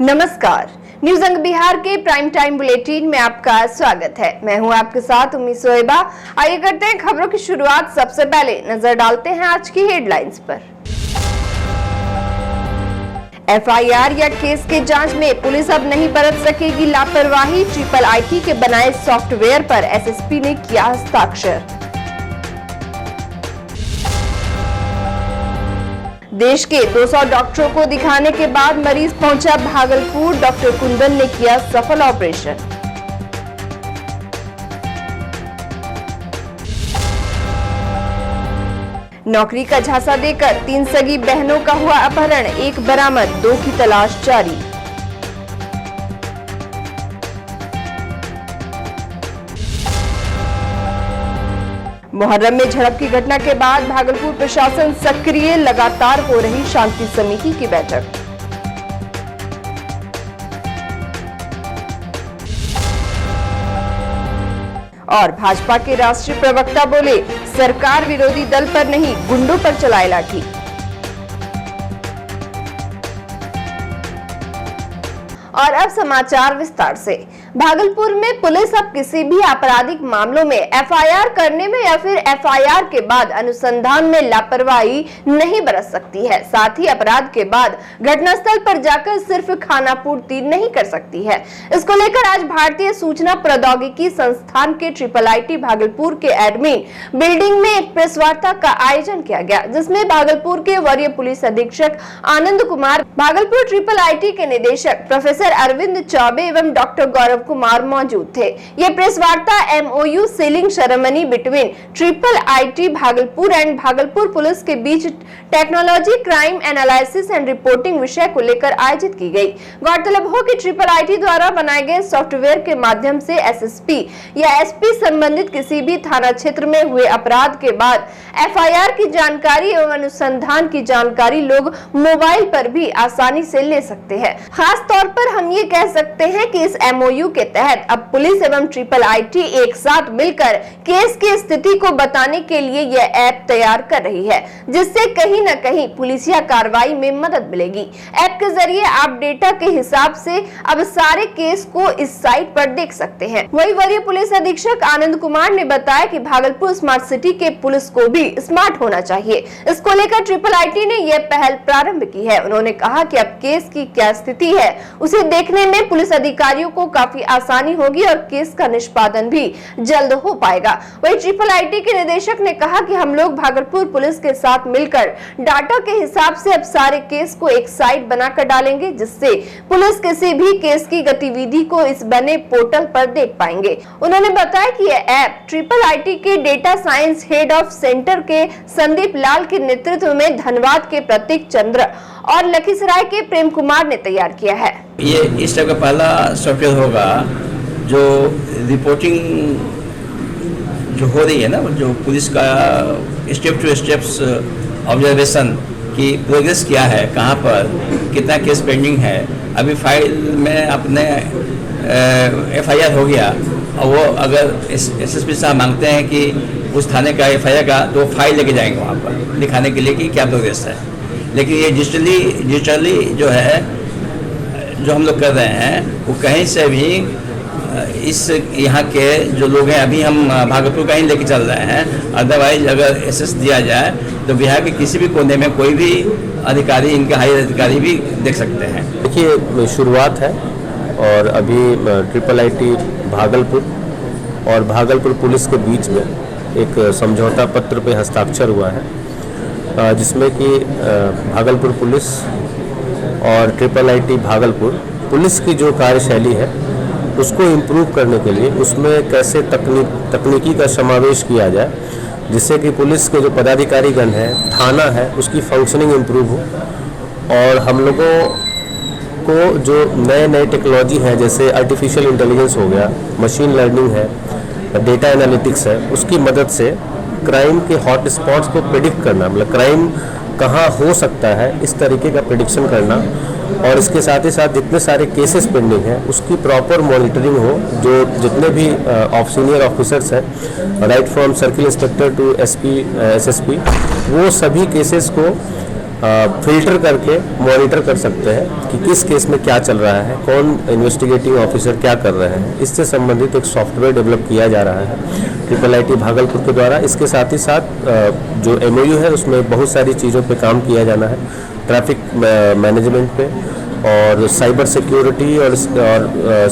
नमस्कार, न्यूज अंग बिहार के प्राइम टाइम बुलेटिन में आपका स्वागत है। मैं हूं आपके साथ उम्मीद सोएबा। आइए करते हैं खबरों की शुरुआत। सबसे पहले नजर डालते हैं आज की हेडलाइंस पर। एफआईआर या केस के जांच में पुलिस अब नहीं बरत सकेगी लापरवाही। IIIT के बनाए सॉफ्टवेयर पर एसएसपी ने किया हस्ताक्षर। देश के 200 डॉक्टरों को दिखाने के बाद मरीज पहुंचा भागलपुर। डॉक्टर कुंदन ने किया सफल ऑपरेशन। नौकरी का झांसा देकर 3 सगी बहनों का हुआ अपहरण, 1 बरामद, 2 की तलाश जारी। मुहर्रम में झड़प की घटना के बाद भागलपुर प्रशासन सक्रिय, लगातार हो रही शांति समिति की बैठक। और भाजपा के राष्ट्रीय प्रवक्ता बोले, सरकार विरोधी दल पर नहीं गुंडों पर चलाए लाठी। और अब समाचार विस्तार से। भागलपुर में पुलिस अब किसी भी आपराधिक मामलों में एफआईआर करने में या फिर एफआईआर के बाद अनुसंधान में लापरवाही नहीं बरत सकती है। साथ ही अपराध के बाद घटनास्थल पर जाकर सिर्फ खानापूर्ति नहीं कर सकती है। इसको लेकर आज भारतीय सूचना प्रौद्योगिकी संस्थान के IIIT भागलपुर के एडमिन बिल्डिंग में एक प्रेस वार्ता का आयोजन किया गया, जिसमें भागलपुर के वरीय पुलिस अधीक्षक आनंद कुमार, भागलपुर IIIT के निदेशक प्रोफेसर अरविंद चौबे एवं डॉक्टर गौरव कुमार मौजूद थे। ये प्रेस वार्ता MOU sealing ceremony between IIIT Bhagalpur and Bhagalpur police के बीच technology, crime analysis and reporting विषय को लेकर आयोजित की गई। गौरतलब हो कि IIIT द्वारा बनाए गए सॉफ्टवेयर के माध्यम से SSP या SP संबंधित किसी भी थाना क्षेत्र में हुए अपराध के बाद FIR की जानकारी एवं अनुसंधान की जानकारी लोग मोबाइल पर भी आसानी से ले सकते हैं। खास तौर पर हम ये कह सकते हैं कि इस MOU के तहत अब पुलिस एवं IIIT एक साथ मिलकर केस की स्थिति को बताने के लिए यह ऐप तैयार कर रही है, जिससे कहीं न कहीं पुलिसिया कार्रवाई में मदद मिलेगी। ऐप के जरिए आप डेटा के हिसाब से अब सारे केस को इस साइट पर देख सकते हैं। वही वरीय पुलिस अधीक्षक आनंद कुमार ने बताया कि भागलपुर स्मार्ट सिटी के पुलिस को भी स्मार्ट होना चाहिए। इसको लेकर IIIT ने यह पहल प्रारंभ की है। उन्होंने कहा कि अब केस की क्या स्थिति है उसे देखने में पुलिस अधिकारियों को काफी आसानी होगी और केस का निष्पादन भी जल्द हो पाएगा। वही IIIT के निदेशक ने कहा कि हम लोग भागलपुर पुलिस के साथ मिलकर डाटा के हिसाब से अब सारे केस को एक साइट बनाकर डालेंगे, जिससे पुलिस किसी भी केस की गतिविधि को इस बने पोर्टल पर देख पाएंगे। उन्होंने बताया कि यह ऐप IIIT के data science head of centre के संदीप लाल के नेतृत्व में धनबाद के प्रतीक चंद्र और लखीसराय के प्रेम कुमार ने तैयार किया है। ये इस टाइप का पहला सॉफ्टवेयर होगा जो रिपोर्टिंग जो हो रही है ना, जो पुलिस का स्टेप टू स्टेप्स ऑब्जर्वेशन की प्रोग्रेस क्या है, कहाँ पर कितना केस पेंडिंग है। अभी फाइल में अपने FIR हो गया और वो अगर SSP साहब मांगते हैं कि उस थाने का FIR का, तो फाइल लेके जाएंगे वहाँ पर दिखाने के लिए कि क्या प्रोग्रेस है। लेकिन ये डिजिटली जो है जो हम लोग कर रहे हैं वो कहीं से भी इस यहाँ के जो लोग हैं, अभी हम भागलपुर का ही लेके चल रहे हैं। अदरवाइज अगर SS दिया जाए तो बिहार के किसी भी कोने में कोई भी अधिकारी, इनके हायर अधिकारी भी देख सकते हैं। देखिए, शुरुआत है और अभी IIIT भागलपुर और भागलपुर पुलिस के बीच में एक समझौता पत्र पे हस्ताक्षर हुआ है, जिसमें कि भागलपुर पुलिस और IIIT भागलपुर पुलिस की जो कार्यशैली है उसको इम्प्रूव करने के लिए उसमें कैसे तकनीकी का समावेश किया जाए, जिससे कि पुलिस के जो पदाधिकारीगण हैं, थाना है, उसकी फंक्शनिंग इम्प्रूव हो। और हम लोगों को जो नए टेक्नोलॉजी हैं, जैसे आर्टिफिशियल इंटेलिजेंस हो गया, मशीन लर्निंग है, डेटा एनालिटिक्स है, उसकी मदद से क्राइम के हॉट स्पॉट्स को प्रेडिक्ट करना, मतलब क्राइम कहाँ हो सकता है, इस तरीके का प्रेडिक्शन करना। और इसके साथ ही साथ जितने सारे केसेस पेंडिंग हैं उसकी प्रॉपर मॉनिटरिंग हो। जो जितने भी सीनियर ऑफिसर्स हैं, right from circle inspector to SP SSP, वो सभी केसेस को फिल्टर करके मॉनिटर कर सकते हैं कि किस केस में क्या चल रहा है, कौन इन्वेस्टिगेटिंग ऑफिसर क्या कर रहे हैं। इससे संबंधित एक सॉफ्टवेयर डेवलप किया जा रहा है IIIT भागलपुर के द्वारा। इसके साथ ही साथ जो MOU है उसमें बहुत सारी चीज़ों पे काम किया जाना है, ट्रैफिक मैनेजमेंट पे और साइबर सिक्योरिटी और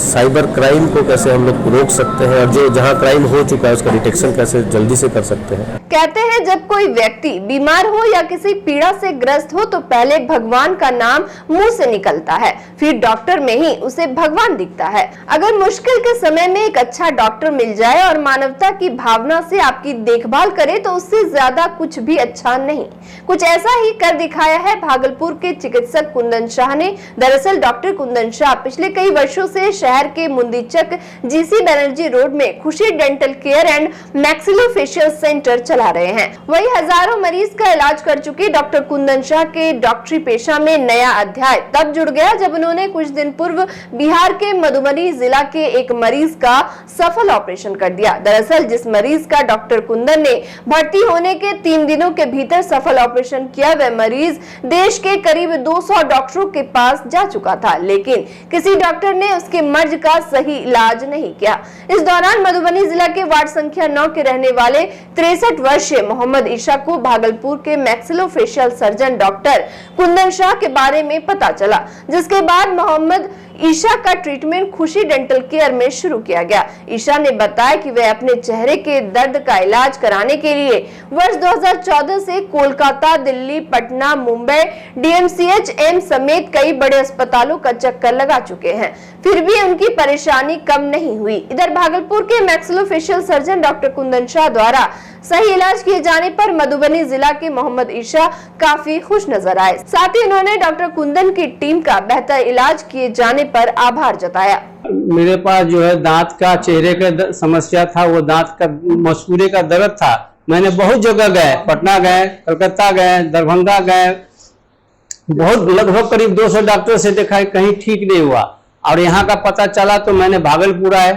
साइबर क्राइम को कैसे हम लोग रोक सकते हैं, और जो जहां क्राइम हो चुका है उसका डिटेक्शन कैसे जल्दी से कर सकते हैं। कहते हैं जब कोई व्यक्ति बीमार हो या किसी पीड़ा से ग्रस्त हो तो पहले भगवान का नाम मुंह से निकलता है, फिर डॉक्टर में ही उसे भगवान दिखता है। अगर मुश्किल के समय में एक अच्छा डॉक्टर मिल जाए और मानवता की भावना से आपकी देखभाल करे तो उससे ज्यादा कुछ भी अच्छा नहीं। कुछ ऐसा ही कर दिखाया है भागलपुर के चिकित्सक कुंदन शाह ने। दरअसल डॉक्टर कुंदन शाह पिछले कई वर्षों से शहर के मुंदीचक GC बनर्जी रोड में खुशी dental care and maxillofacial centre चला रहे हैं। वही हजारों मरीज का इलाज कर चुके डॉक्टर कुंदन शाह के डॉक्टरी पेशा में नया अध्याय तब जुड़ गया जब उन्होंने कुछ दिन पूर्व बिहार के मधुबनी जिला के एक मरीज का सफल ऑपरेशन कर दिया। दरअसल जिस मरीज का डॉक्टर कुंदन ने भर्ती होने के 3 दिनों के भीतर सफल ऑपरेशन किया, वह मरीज देश के करीब 200 डॉक्टरों के पास जा चुका था, लेकिन किसी डॉक्टर ने उसके मर्ज का सही इलाज नहीं किया। इस दौरान मधुबनी जिला के वार्ड संख्या 9 के रहने वाले 63 वर्षीय मोहम्मद ईशा को भागलपुर के maxillofacial surgeon doctor Kundan Shah के बारे में पता चला, जिसके बाद मोहम्मद ईशा का ट्रीटमेंट खुशी डेंटल केयर में शुरू किया गया। ईशा ने बताया कि वह अपने चेहरे के दर्द का इलाज कराने के लिए वर्ष 2014 से कोलकाता, दिल्ली, पटना, मुंबई, DMCH, एम्स समेत कई बड़े अस्पतालों का चक्कर लगा चुके हैं, फिर भी उनकी परेशानी कम नहीं हुई। इधर भागलपुर के maxillofacial surgeon doctor Kundan Shah द्वारा सही इलाज किए जाने पर मधुबनी जिला के मोहम्मद ईशा काफी खुश नजर आए। साथ ही उन्होंने डॉक्टर कुंदन की टीम का बेहतर इलाज किए जाने पर आभार जताया। मेरे पास जो है दांत का, चेहरे का समस्या था, वो दांत का मसूड़े का दर्द था। मैंने बहुत जगह गए, पटना गए, कलकत्ता गए, दरभंगा गए, बहुत लगभग करीब 200 डॉक्टर से देखा, कहीं ठीक नहीं हुआ। और यहाँ का पता चला तो मैंने भागलपुर आए।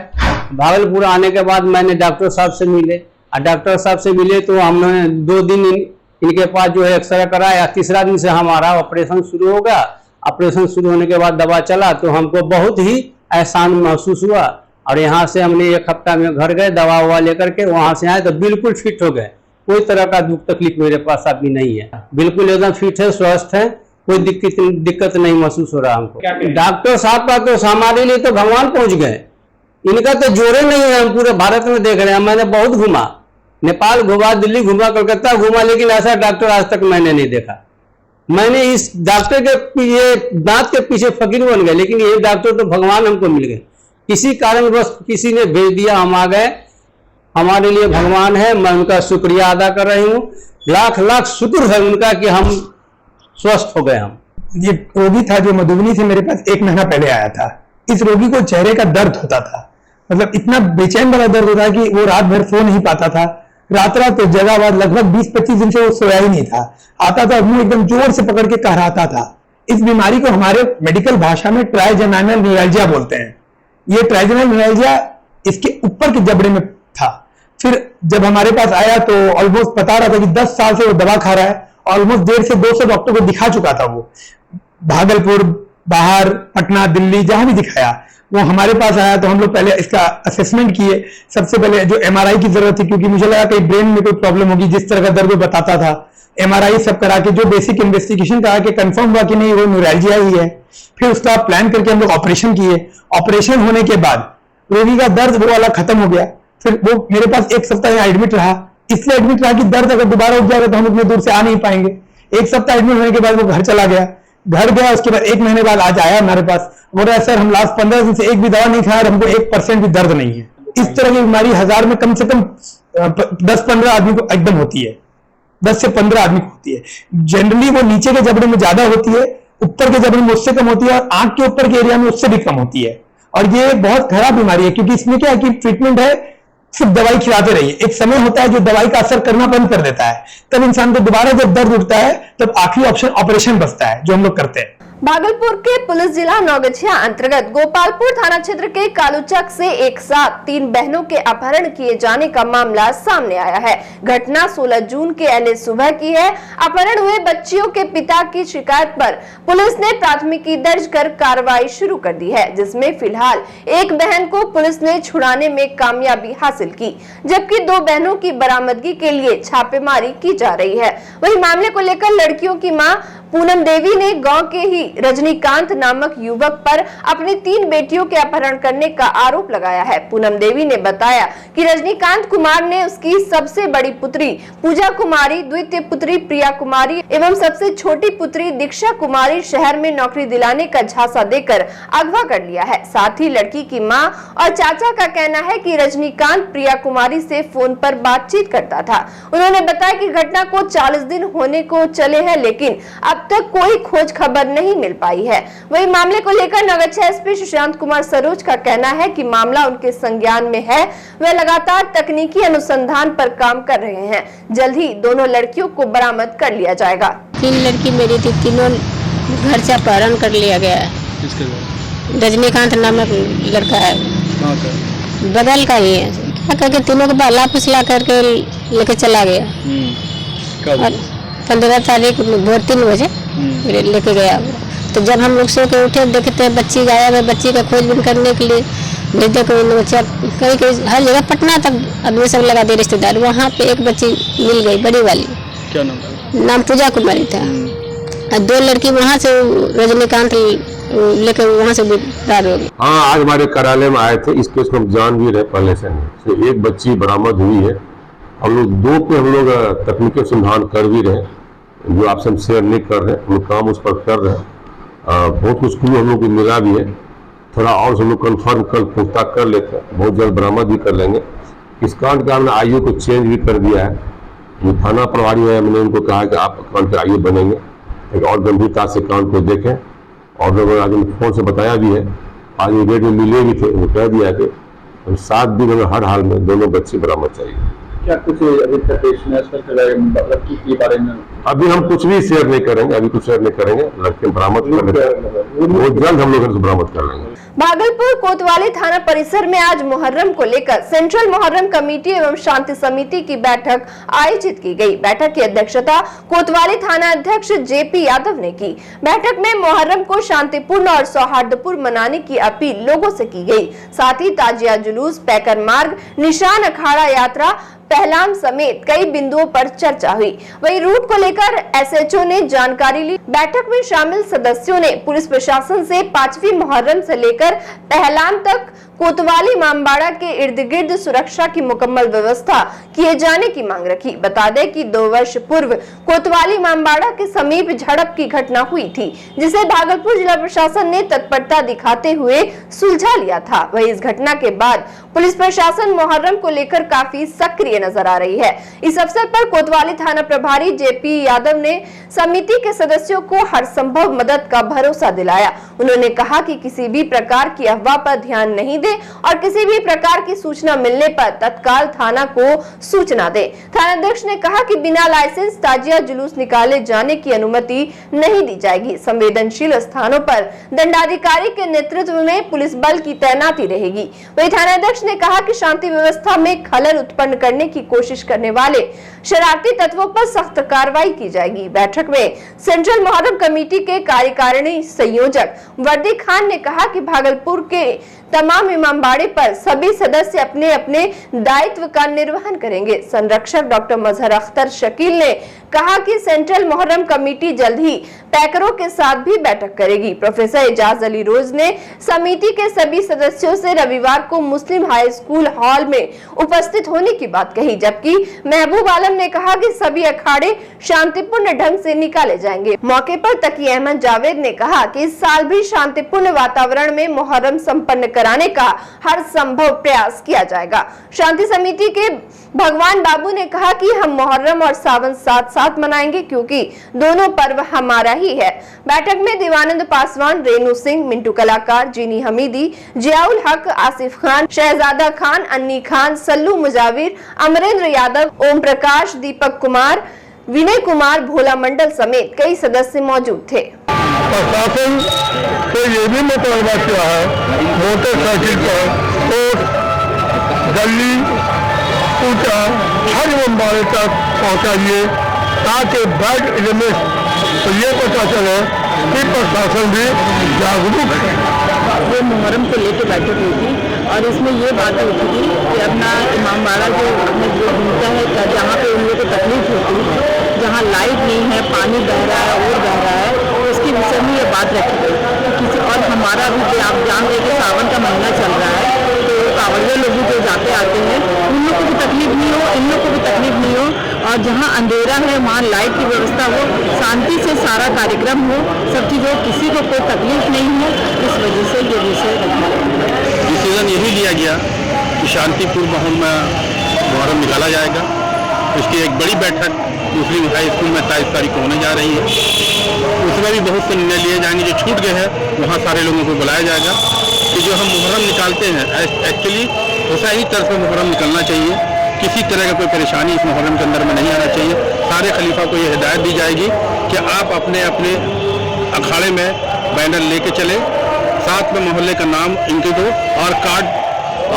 भागलपुर आने के बाद मैंने डॉक्टर साहब से मिले, और डॉक्टर साहब से मिले तो हमने 2 दिन इनके पास जो है एक्सरे कराया। तीसरा दिन से हमारा ऑपरेशन शुरू हो गया। ऑपरेशन शुरू होने के बाद दवा चला तो हमको बहुत ही एहसान महसूस हुआ, और यहाँ से हमने 1 हफ्ता में घर गए, दवा ववा लेकर के वहाँ से आए तो बिल्कुल फिट हो गए। कोई तरह का दुख तकलीफ मेरे पास अभी नहीं है, बिल्कुल एकदम फिट है, स्वस्थ है, कोई दिक्कत नहीं महसूस हो रहा हमको। डॉक्टर साहब का तो हमारे लिए तो भगवान पहुंच गए, इनका तो जोड़े नहीं है। हम पूरे भारत में देख रहे हैं, मैंने बहुत घूमा, नेपाल घूमा, दिल्ली घूमा, कलकत्ता घूमा, लेकिन ऐसा डॉक्टर आज तक मैंने नहीं देखा। मैंने इस डॉक्टर के ये दांत के पीछे फकीर बन गए, लेकिन ये डॉक्टर तो भगवान हमको मिल गए। किसी कारणवश किसी ने भेज दिया, हम आ गए, हमारे लिए भगवान है। मैं उनका शुक्रिया अदा कर रही हूँ, लाख लाख शुक्र है उनका कि हम स्वस्थ हो गए। हम ये रोगी था जो मधुबनी से मेरे पास 1 महीना पहले आया था। इस रोगी को चेहरे का दर्द होता था, मतलब इतना बेचैन वाला दर्द होता कि वो रात भर सो नहीं पाता था। रात तो जगह बाद लगभग 20-25 दिन से वो सोया ही नहीं था। आता था, मुंह एकदम जोर से पकड़ के कहराता था। इस बीमारी को हमारे मेडिकल भाषा में ट्राइजेमिनल न्यूरैल्जिया बोलते हैं। ये ट्राइजेमिनल न्यूरैल्जिया इसके ऊपर के जबड़े में था। फिर जब हमारे पास आया तो ऑलमोस्ट बता रहा था कि 10 साल से वो दवा खा रहा है। ऑलमोस्ट 150 से 200 डॉक्टर को दिखा चुका था वो, भागलपुर, बाहर, पटना, दिल्ली, जहां भी दिखाया। वो हमारे पास आया तो हम लोग पहले इसका असेसमेंट किए। सबसे पहले जो MRI की जरूरत थी, क्योंकि मुझे लगा कि ब्रेन में कोई प्रॉब्लम होगी, जिस तरह का दर्द वो बताता था। MRI सब करा के जो बेसिक इन्वेस्टिगेशन करा के कंफर्म हुआ कि नहीं वो न्यूरैल्जिया ही है। फिर उसका प्लान करके हम लोग ऑपरेशन किए। ऑपरेशन होने के बाद रोगी का दर्द वो वाला खत्म हो गया। फिर वो मेरे पास 1 सप्ताह यहाँ एडमिट रहा, इसलिए एडमिट रहा कि दर्द अगर दोबारा उठ जाएगा तो हम उतने दूर से आ नहीं पाएंगे। 1 सप्ताह एडमिट होने के बाद वो घर चला गया। घर गया, उसके बाद 1 महीने बाद आज आया हमारे पास, बोल रहा है सर हम लास्ट 15 दिन से एक भी दवा नहीं खाया और हमको 1% भी दर्द नहीं है। इस तरह की बीमारी 1000 में कम से कम 10-15 आदमी को एकदम होती है, 10 से 15 आदमी को होती है। जनरली वो नीचे के जबड़े में ज्यादा होती है, ऊपर के जबड़े में उससे कम होती है, और आंख के ऊपर के एरिया में उससे भी कम होती है। और ये बहुत खराब बीमारी है, क्योंकि इसमें क्या है कि ट्रीटमेंट है, सिर्फ दवाई खिलाते रहिए। एक समय होता है जो दवाई का असर करना बंद कर देता है, तब इंसान को दोबारा जब दर्द उठता है तब आखिरी ऑप्शन ऑपरेशन बचता है, जो हम लोग करते हैं। भागलपुर के पुलिस जिला नौगछिया अंतर्गत गोपालपुर थाना क्षेत्र के कालूचक से एक साथ 3 बहनों के अपहरण किए जाने का मामला सामने आया है। घटना 16 जून के एले सुबह की है। अपहरण हुए बच्चियों के पिता की शिकायत पर पुलिस ने प्राथमिकी दर्ज कर कार्रवाई शुरू कर दी है, जिसमें फिलहाल एक बहन को पुलिस ने छुड़ाने में कामयाबी हासिल की, जबकि 2 बहनों की बरामदगी के लिए छापेमारी की जा रही है। वहीं मामले को लेकर लड़कियों की मां पूनम देवी ने गांव के ही रजनीकांत नामक युवक पर अपनी 3 बेटियों के अपहरण करने का आरोप लगाया है। पूनम देवी ने बताया कि रजनीकांत कुमार ने उसकी सबसे बड़ी पुत्री पूजा कुमारी, द्वितीय पुत्री प्रिया कुमारी एवं सबसे छोटी पुत्री दीक्षा कुमारी शहर में नौकरी दिलाने का झांसा देकर अगवा कर लिया है। साथ ही लड़की की मां और चाचा का कहना है कि रजनीकांत प्रिया कुमारी से फोन पर बातचीत करता था। उन्होंने बताया कि घटना को 40 दिन होने को चले हैं, लेकिन अब तक कोई खोज खबर नहीं मिल पाई है। वही मामले को लेकर नौगछिया एसपी सुशांत कुमार सरोज का कहना है कि मामला उनके संज्ञान में है। वे लगातार तकनीकी अनुसंधान पर काम कर रहे हैं। जल्द ही दोनों लड़कियों को बरामद कर लिया जाएगा। 3 लड़की मेरी थी, तीनों घर से अपहरण कर लिया गया है। किसके घर? रजनीकांत नामक लड़का है, कहाँ का? बगल का ही है। क्या करके तीनों को बहला फुसला करके लेके चला गया। कब? और 15 तारीख भोर 3 बजे लेके गया। तो जब हम लोग सो के उठे, देखते हैं बच्ची गायब है। बच्ची का खोजबीन करने के लिए भेजते कहीं हर जगह, पटना तक आदमी सब लगा दे रिश्तेदार। वहाँ पे एक बच्ची मिल गई, बड़ी वाली। क्या नाम? नाम पूजा कुमारी था। और 2 लड़की वहाँ से रजनीकांत लेकर वहाँ से फरार हो गई। हाँ, आज हमारे कार्यालय में आए थे। इस केस को हम जान भी रहे पहले से नहीं। तो एक बच्ची बरामद हुई है। हम लोग 2 पे हम लोग तकनीकी अनुसंधान कर भी रहे, जो आपसे हम शेयर नहीं कर रहे। हम लोग काम उस पर कर रहे हैं। बहुत कुछ क्लू हम लोग को मिला भी है। थोड़ा और हम लोग कन्फर्म कल पुख्ता कर लेते हैं, बहुत जल्द बरामद भी कर लेंगे। इस कांड का हमने आईओ को चेंज भी कर दिया है। जो थाना प्रभारी है, हमने उनको कहा कि आप कांड के आईओ बनेंगे, एक और गंभीरता से कांड को देखें। और लोगों आज फोन से बताया भी है, आज वो रेट में मिले भी थे। वो कह दिया कि 7 दिन में हर हाल में दोनों बच्चे बरामद चाहिए। क्या कुछ अभी तक के बारे में अभी हम कुछ भी शेयर नहीं करेंगे, अभी कुछ शेयर नहीं करेंगे। लड़के बरामद कर लेंगे, बहुत जल्द हम लोग बरामद कर लेंगे। भागलपुर कोतवाली थाना परिसर में आज मुहर्रम को लेकर सेंट्रल मुहर्रम कमेटी एवं शांति समिति की बैठक आयोजित की गई। बैठक की अध्यक्षता कोतवाली थाना अध्यक्ष जेपी यादव ने की। बैठक में मुहर्रम को शांतिपूर्ण और सौहार्दपूर्ण मनाने की अपील लोगों से की गई। साथ ही ताजिया जुलूस, पैकर मार्ग, निशान अखाड़ा यात्रा, पहलाम समेत कई बिंदुओं पर चर्चा हुई। वहीं रूट को लेकर एसएचओ ने जानकारी ली। बैठक में शामिल सदस्यों ने पुलिस प्रशासन से 5वीं मुहर्रम से लेकर पहलाम तक कोतवाली इमामबाड़ा के इर्द गिर्द सुरक्षा की मुकम्मल व्यवस्था किए जाने की मांग रखी। बता दें कि 2 वर्ष पूर्व कोतवाली इमामबाड़ा के समीप झड़प की घटना हुई थी, जिसे भागलपुर जिला प्रशासन ने तत्परता दिखाते हुए सुलझा लिया था। वहीं इस घटना के बाद पुलिस प्रशासन मुहर्रम को लेकर काफी सक्रिय नजर आ रही है। इस अवसर पर कोतवाली थाना प्रभारी जेपी यादव ने समिति के सदस्यों को हर संभव मदद का भरोसा दिलाया। उन्होंने कहा कि किसी भी प्रकार की अफवाह पर ध्यान नहीं दे और किसी भी प्रकार की सूचना मिलने पर तत्काल थाना को सूचना दे। थानाध्यक्ष ने कहा कि बिना लाइसेंस ताजिया जुलूस निकाले जाने की अनुमति नहीं दी जाएगी। संवेदनशील स्थानों पर दंडाधिकारी के नेतृत्व में पुलिस बल की तैनाती रहेगी। वहीं थानाध्यक्ष ने कहा कि शांति व्यवस्था में खलल उत्पन्न करने की कोशिश करने वाले शरारती तत्वों पर सख्त कार्रवाई की जाएगी। बैठक में सेंट्रल मुहर्रम कमेटी के कार्यकारिणी संयोजक वर्दी खान ने कहा कि भागलपुर के तमाम इमामबाड़े पर सभी सदस्य अपने अपने दायित्व का निर्वहन करेंगे। संरक्षक डॉक्टर मजहर अख्तर शकील ने कहा कि सेंट्रल मुहर्रम कमेटी जल्द ही पैकरों के साथ भी बैठक करेगी। प्रोफेसर एजाज अली रोज ने समिति के सभी सदस्यों से रविवार को मुस्लिम हाई स्कूल हॉल में उपस्थित होने की बात कही, जबकि महबूब आलम ने कहा कि सभी अखाड़े शांतिपूर्ण ढंग से निकाले जाएंगे। मौके पर तकी अहमद जावेद ने कहा कि इस साल भी शांतिपूर्ण वातावरण में मुहर्रम संपन्न कराने का हर संभव प्रयास किया जाएगा। शांति समिति के भगवान बाबू ने कहा कि हम मुहर्रम और सावन साथ साथ मनाएंगे, क्योंकि दोनों पर्व हमारा ही है। बैठक में देवानंद पासवान, रेणु सिंह, मिंटू कलाकार, जीनी हमीदी, जियाउल हक, आसिफ खान, शहजादा खान, अन्नी खान, सल्लू मुजाविर, अमरेंद्र यादव, ओम प्रकाश, दीपक कुमार, विनय कुमार, भोला मंडल समेत कई सदस्य मौजूद थे। प्रशासन से ये भी मुतालबा किया है मोटरसाइकिल पर और गली ऊंचा हर इमामबाड़े तक पहुंचाइए ताकि बैड इलेमेंट तो ये पता चले कि प्रशासन भी जागरूक है। वो मुहर्रम को लेकर बैठक हुई थी और इसमें ये बातें उठी थी कि अपना इमामबाड़ा जो अपने जो घूमता है जहाँ पे उन लोगों को तकलीफ होती है, जहाँ लाइट नहीं है, पानी बह रहा है और बह रहा है, उसके विषय में ये बात रखी गई। किसी और हमारा भी आप जान रहे कि सावन का महीना चल रहा है, तो कांवड़िया लोग जो जाते आते हैं उन लोग को भी तकलीफ नहीं हो, इन लोग को भी तकलीफ नहीं हो, और जहाँ अंधेरा है वहाँ लाइट की व्यवस्था हो, शांति से सारा कार्यक्रम हो, सब चीज़ हो, किसी को कोई तकलीफ नहीं हो। इस वजह से ये विषय रखा डिसीजन यही लिया गया कि शांतिपूर्ण माहौल में मुहर्रम निकाला जाएगा। इसकी एक बड़ी बैठक दूसरी हाई स्कूल में 23 तारीख को होने जा रही है। उसमें भी बहुत से निर्णय लिए जाएंगे। जो छूट गए हैं वहाँ सारे लोगों को बुलाया जाएगा कि जो हम मुहर्रम निकालते हैं एक्चुअली ऐसा ही तरह से मुहर्रम निकलना चाहिए। किसी तरह का कोई परेशानी इस मुहर्रम के अंदर में नहीं आना चाहिए। सारे खलीफा को ये हिदायत दी जाएगी कि आप अपने अपने अखाड़े में बैनर लेके चले, साथ में मोहल्ले का नाम इनके दो और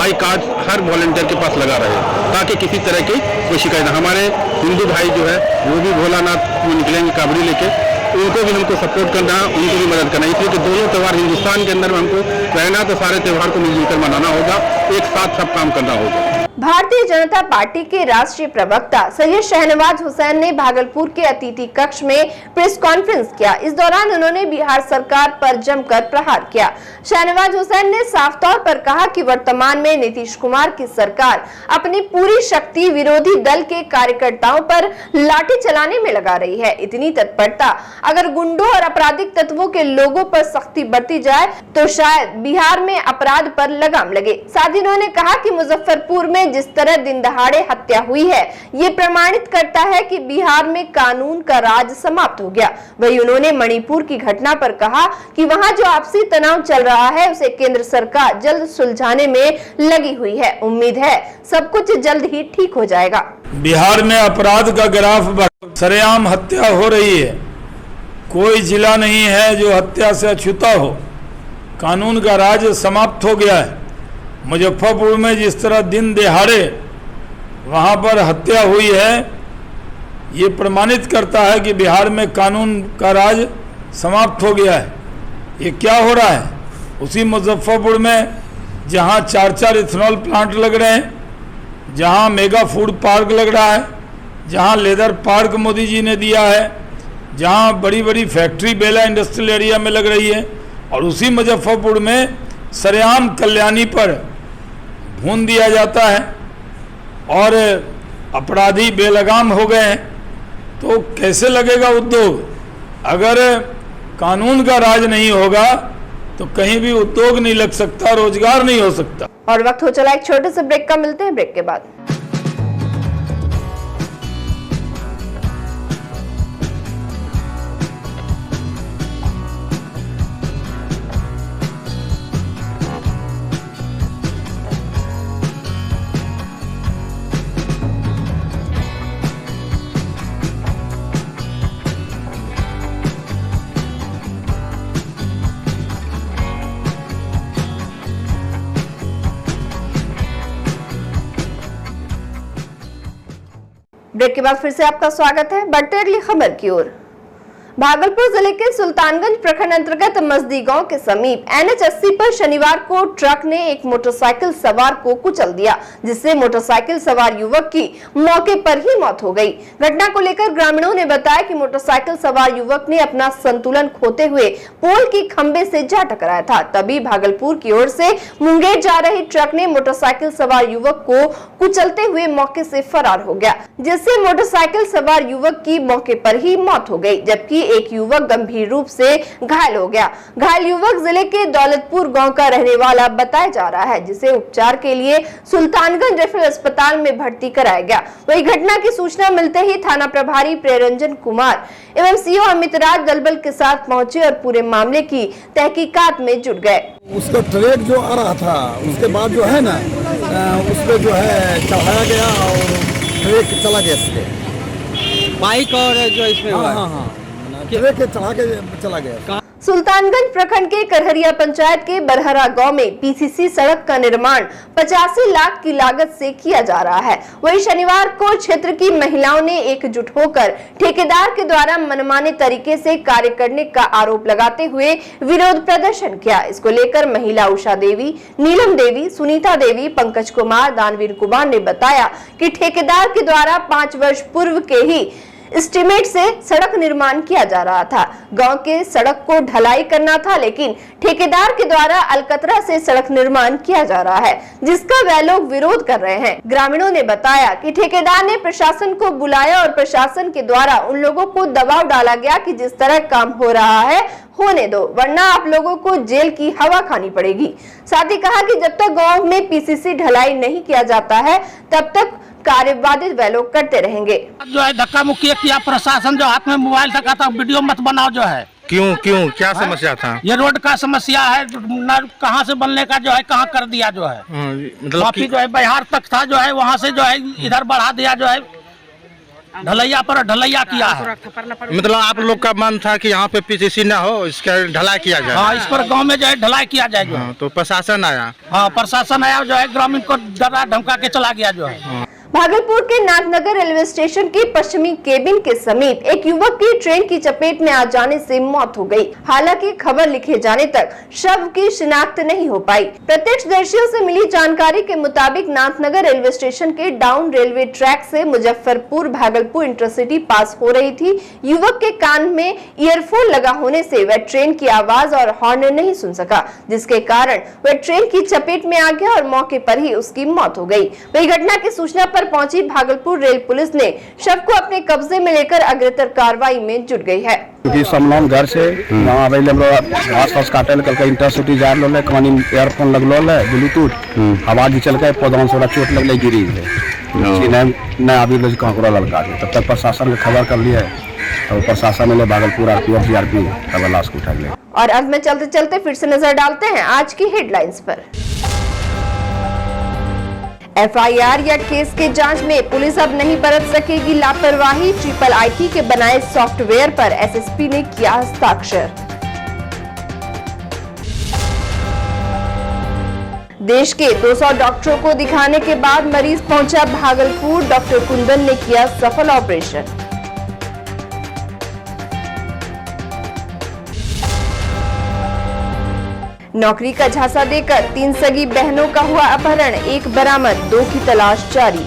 आई कार्ड हर वॉलंटियर के पास लगा रहे ताकि किसी तरह की कोई शिकायत ना। हमारे हिंदू भाई जो है वो भी भोलानाथ में निकलेंगे कावड़ी लेके, उनको भी हमको सपोर्ट करना है, उनको भी मदद करना है। इसलिए कि दोनों त्यौहार हिंदुस्तान के अंदर में हमको रहना, तो सारे त्यौहार को मिलजुल कर मनाना होगा, एक साथ सब काम करना होगा। भारतीय जनता पार्टी के राष्ट्रीय प्रवक्ता सैयद शहनवाज हुसैन ने भागलपुर के अतिथि कक्ष में प्रेस कॉन्फ्रेंस किया। इस दौरान उन्होंने बिहार सरकार पर जमकर प्रहार किया। शहनवाज हुसैन ने साफ तौर पर कहा कि वर्तमान में नीतीश कुमार की सरकार अपनी पूरी शक्ति विरोधी दल के कार्यकर्ताओं पर लाठी चलाने में लगा रही है। इतनी तत्परता अगर गुंडों और आपराधिक तत्वों के लोगों पर सख्ती बरती जाए तो शायद बिहार में अपराध पर लगाम लगे। साथ ही उन्होंने कहा कि मुजफ्फरपुर में जिस तरह दिन दहाड़े हत्या हुई है, ये प्रमाणित करता है कि बिहार में कानून का राज समाप्त हो गया। वहीं उन्होंने मणिपुर की घटना पर कहा कि वहां जो आपसी तनाव चल रहा है उसे केंद्र सरकार जल्द सुलझाने में लगी हुई है। उम्मीद है सब कुछ जल्द ही ठीक हो जाएगा। बिहार में अपराध का ग्राफ सरेआम हत्या हो रही है। कोई जिला नहीं है जो हत्या से अछूता हो। कानून का राज समाप्त हो गया है। मुजफ्फरपुर में जिस तरह दिन दहाड़े वहाँ पर हत्या हुई है, ये प्रमाणित करता है कि बिहार में कानून का राज समाप्त हो गया है। ये क्या हो रहा है? उसी मुजफ्फरपुर में जहाँ 4-4 इथेनॉल प्लांट लग रहे हैं, जहाँ मेगा फूड पार्क लग रहा है, जहाँ लेदर पार्क मोदी जी ने दिया है, जहाँ बड़ी बड़ी फैक्ट्री बेला इंडस्ट्रियल एरिया में लग रही है, और उसी मुजफ्फरपुर में सरेआम कल्याणी पर भून दिया जाता है और अपराधी बेलगाम हो गए हैं, तो कैसे लगेगा उद्योग? अगर कानून का राज नहीं होगा तो कहीं भी उद्योग नहीं लग सकता, रोजगार नहीं हो सकता। और वक्त हो चला एक छोटे से ब्रेक का, मिलते हैं ब्रेक के बाद। ब्रेक के बाद फिर से आपका स्वागत है। बढ़ते अगली खबर की ओर। भागलपुर जिले के सुल्तानगंज प्रखंड अंतर्गत मजदी गांव के समीप NH 80 पर शनिवार को ट्रक ने एक मोटरसाइकिल सवार को कुचल दिया, जिससे मोटरसाइकिल सवार युवक की मौके पर ही मौत हो गई। घटना को लेकर ग्रामीणों ने बताया कि मोटरसाइकिल सवार युवक ने अपना संतुलन खोते हुए पोल की खंबे से जा टकराया था। तभी भागलपुर की ओर से मुंगेर जा रही ट्रक ने मोटरसाइकिल सवार युवक को कुचलते हुए मौके से फरार हो गया, जिससे मोटरसाइकिल सवार युवक की मौके पर ही मौत हो गई, जबकि एक युवक गंभीर रूप से घायल हो गया। घायल युवक जिले के दौलतपुर गांव का रहने वाला बताया जा रहा है, जिसे उपचार के लिए सुल्तानगंज रेफरल अस्पताल में भर्ती कराया गया। वही घटना की सूचना मिलते ही थाना प्रभारी प्रियरंजन कुमार एवं CO अमित राज दलबल के साथ पहुंचे और पूरे मामले की तहकीकात में जुट गए। उसका ट्रक जो आ रहा था, उसके बाद जो है ना उस पर जो है चढ़ाया गया और ट्रक चला गया। बाइक और जो इसमें हुआ है। हाँ ट्रक के चढ़ा के चला गया। सुल्तानगंज प्रखंड के करहरिया पंचायत के बरहरा गांव में पीसीसी सड़क का निर्माण 85 लाख की लागत से किया जा रहा है। वहीं शनिवार को क्षेत्र की महिलाओं ने एकजुट होकर ठेकेदार के द्वारा मनमाने तरीके से कार्य करने का आरोप लगाते हुए विरोध प्रदर्शन किया। इसको लेकर महिला उषा देवी, नीलम देवी, सुनीता देवी, पंकज कुमार, दानवीर कुमार ने बताया कि ठेकेदार के द्वारा 5 वर्ष पूर्व के ही एस्टीमेट से सड़क निर्माण किया जा रहा था। गांव के सड़क को ढलाई करना था, लेकिन ठेकेदार के द्वारा अलकतरा से सड़क निर्माण किया जा रहा है, जिसका वह लोग विरोध कर रहे हैं। ग्रामीणों ने बताया कि ठेकेदार ने प्रशासन को बुलाया और प्रशासन के द्वारा उन लोगों को दबाव डाला गया कि जिस तरह काम हो रहा है होने दो, वरना आप लोगों को जेल की हवा खानी पड़ेगी। साथ ही कहा कि जब तक गाँव में पीसीसी ढलाई नहीं किया जाता है तब तक कार्य बाधित वे लोग करते रहेंगे। जो है धक्का मुक्की किया प्रशासन, जो हाथ में मोबाइल था, कहता वीडियो मत बनाओ। जो है क्यों क्या समस्या था? ये रोड का समस्या है, कहाँ से बनने का जो है कहाँ कर दिया। जो है मतलब काफी जो है बिहार तक था, जो है वहाँ से जो है इधर बढ़ा दिया। जो है ढलैया पर ढलैया किया है। मतलब आप लोग का मन था कि यहाँ पे पीसीसी ना हो, इसका ढलाई किया जाए। हाँ, इस पर गांव में जो है ढलाई किया जाए। जो तो प्रशासन आया। हाँ, प्रशासन आया, जो है ग्रामीण को डरा धमका के चला गया। जो है भागलपुर के नाथनगर रेलवे स्टेशन के पश्चिमी केबिन के समीप एक युवक की ट्रेन की चपेट में आ जाने से मौत हो गई। हालांकि खबर लिखे जाने तक शव की शिनाख्त नहीं हो पाई। प्रत्यक्षदर्शियों से मिली जानकारी के मुताबिक नाथनगर रेलवे स्टेशन के डाउन रेलवे ट्रैक से मुजफ्फरपुर भागलपुर इंटरसिटी पास हो रही थी। युवक के कान में ईयरफोन लगा होने से वह ट्रेन की आवाज और हॉर्न नहीं सुन सका, जिसके कारण वह ट्रेन की चपेट में आ गया और मौके पर ही उसकी मौत हो गई। वही घटना की सूचना पर पहुंची भागलपुर रेल पुलिस ने शव को अपने कब्जे में लेकर अग्रतर कार्रवाई में जुट गई है। क्योंकि समलोन घर से वहाँ अवेले घास काटे कल इंटरसिटी जा रहे कहानी ईयरफोन लगलो ब्लूटूथ हवा चल के पौधों से चोट लगले गिरी नहीं अभी लड़का के तब तक प्रशासन के खबर कर लिया तो प्रशासन ने भागलपुर आरपीएफ जीआरपी तब लाश को उठा लिया। और अब में चलते चलते फिर से नजर डालते हैं आज की हेडलाइंस पर। एफआईआर या केस के जांच में पुलिस अब नहीं बरत सकेगी लापरवाही। IIIT के बनाए सॉफ्टवेयर पर एसएसपी ने किया हस्ताक्षर। देश के 200 डॉक्टरों को दिखाने के बाद मरीज पहुंचा भागलपुर। डॉक्टर कुंदन ने किया सफल ऑपरेशन। नौकरी का झांसा देकर 3 सगी बहनों का हुआ अपहरण, 1 बरामद, 2 की तलाश जारी।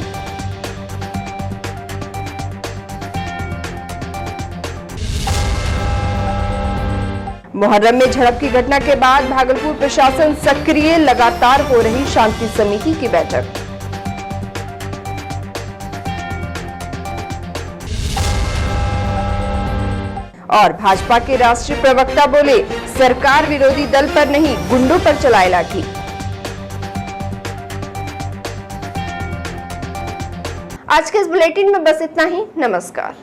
मुहर्रम में झड़प की घटना के बाद भागलपुर प्रशासन सक्रिय, लगातार हो रही शांति समिति की बैठक। और भाजपा के राष्ट्रीय प्रवक्ता बोले, सरकार विरोधी दल पर नहीं गुंडों पर चलाए लाठी। आज के इस बुलेटिन में बस इतना ही। नमस्कार।